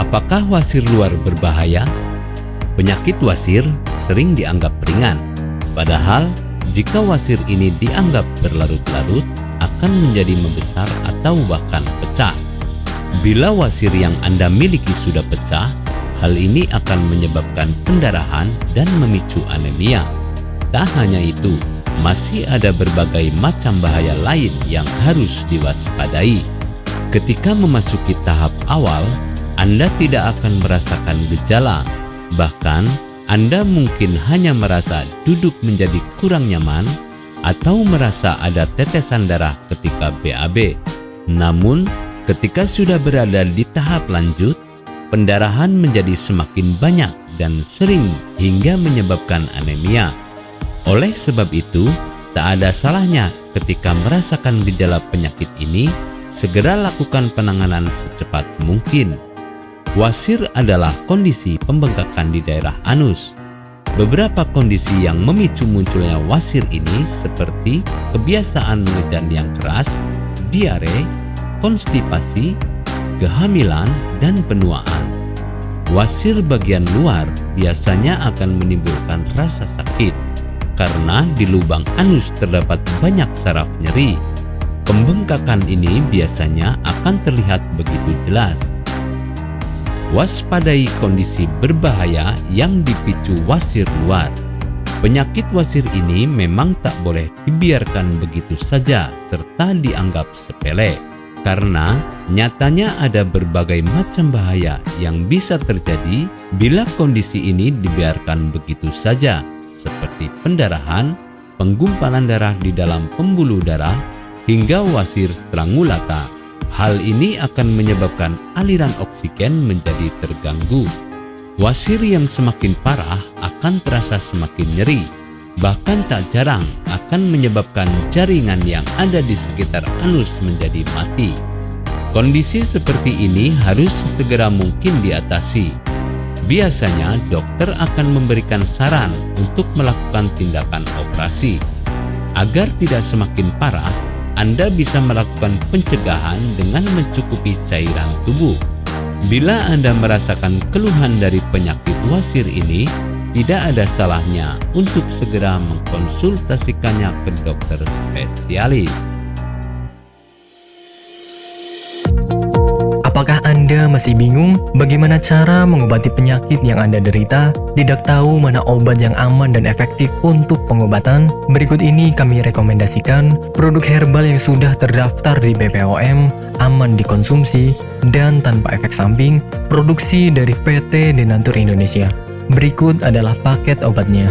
Apakah wasir luar berbahaya? Penyakit wasir sering dianggap ringan, padahal jika wasir ini dianggap berlarut-larut akan menjadi membesar atau bahkan pecah. Bila wasir yang Anda miliki sudah pecah, hal ini akan menyebabkan pendarahan dan memicu anemia. Tak hanya itu, masih ada berbagai macam bahaya lain yang harus diwaspadai. Ketika memasuki tahap awal, Anda tidak akan merasakan gejala. Bahkan, Anda mungkin hanya merasa duduk menjadi kurang nyaman atau merasa ada tetesan darah ketika BAB. Namun, ketika sudah berada di tahap lanjut, pendarahan menjadi semakin banyak dan sering hingga menyebabkan anemia. Oleh sebab itu, tak ada salahnya ketika merasakan gejala penyakit ini, segera lakukan penanganan secepat mungkin. Wasir adalah kondisi pembengkakan di daerah anus. Beberapa kondisi yang memicu munculnya wasir ini seperti kebiasaan mengejan yang keras, diare, konstipasi, kehamilan, dan penuaan. Wasir bagian luar biasanya akan menimbulkan rasa sakit karena di lubang anus terdapat banyak saraf nyeri. Pembengkakan ini biasanya akan terlihat begitu jelas. Waspadai kondisi berbahaya yang dipicu wasir luar. Penyakit wasir ini memang tak boleh dibiarkan begitu saja serta dianggap sepele, karena nyatanya ada berbagai macam bahaya yang bisa terjadi bila kondisi ini dibiarkan begitu saja, seperti pendarahan, penggumpalan darah di dalam pembuluh darah, hingga wasir strangulata. Hal ini akan menyebabkan aliran oksigen menjadi terganggu. Wasir yang semakin parah akan terasa semakin nyeri, bahkan tak jarang akan menyebabkan jaringan yang ada di sekitar anus menjadi mati. Kondisi seperti ini harus segera mungkin diatasi. Biasanya dokter akan memberikan saran untuk melakukan tindakan operasi. Agar tidak semakin parah, Anda bisa melakukan pencegahan dengan mencukupi cairan tubuh. Bila Anda merasakan keluhan dari penyakit wasir ini, tidak ada salahnya untuk segera mengkonsultasikannya ke dokter spesialis. Apakah Anda masih bingung bagaimana cara mengobati penyakit yang Anda derita? Tidak tahu mana obat yang aman dan efektif untuk pengobatan? Berikut ini kami rekomendasikan produk herbal yang sudah terdaftar di BPOM, aman dikonsumsi, dan tanpa efek samping, produksi dari PT Denatur Indonesia. Berikut adalah paket obatnya.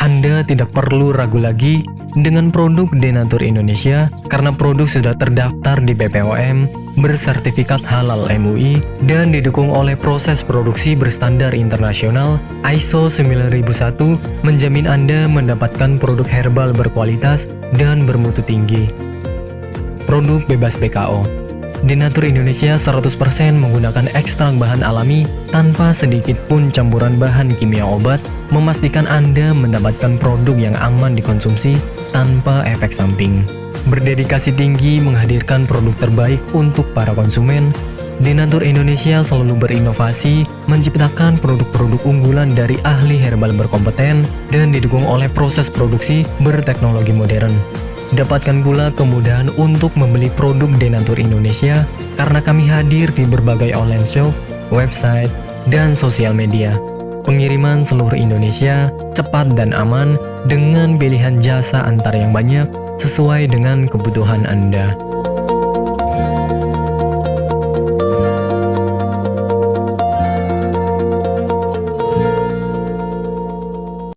Anda tidak perlu ragu lagi dengan produk Denatur Indonesia karena produk sudah terdaftar di BPOM, bersertifikat halal MUI, dan didukung oleh proses produksi berstandar internasional ISO 9001, menjamin Anda mendapatkan produk herbal berkualitas dan bermutu tinggi. Produk bebas PKO. Denatur Indonesia 100% menggunakan ekstrak bahan alami tanpa sedikit pun campuran bahan kimia obat, memastikan Anda mendapatkan produk yang aman dikonsumsi tanpa efek samping. Berdedikasi tinggi menghadirkan produk terbaik untuk para konsumen, Denatur Indonesia selalu berinovasi, menciptakan produk-produk unggulan dari ahli herbal berkompeten dan didukung oleh proses produksi berteknologi modern. Dapatkan pula kemudahan untuk membeli produk Denatur Indonesia karena kami hadir di berbagai online shop, website, dan sosial media. Pengiriman seluruh Indonesia cepat dan aman dengan pilihan jasa antar yang banyak sesuai dengan kebutuhan Anda.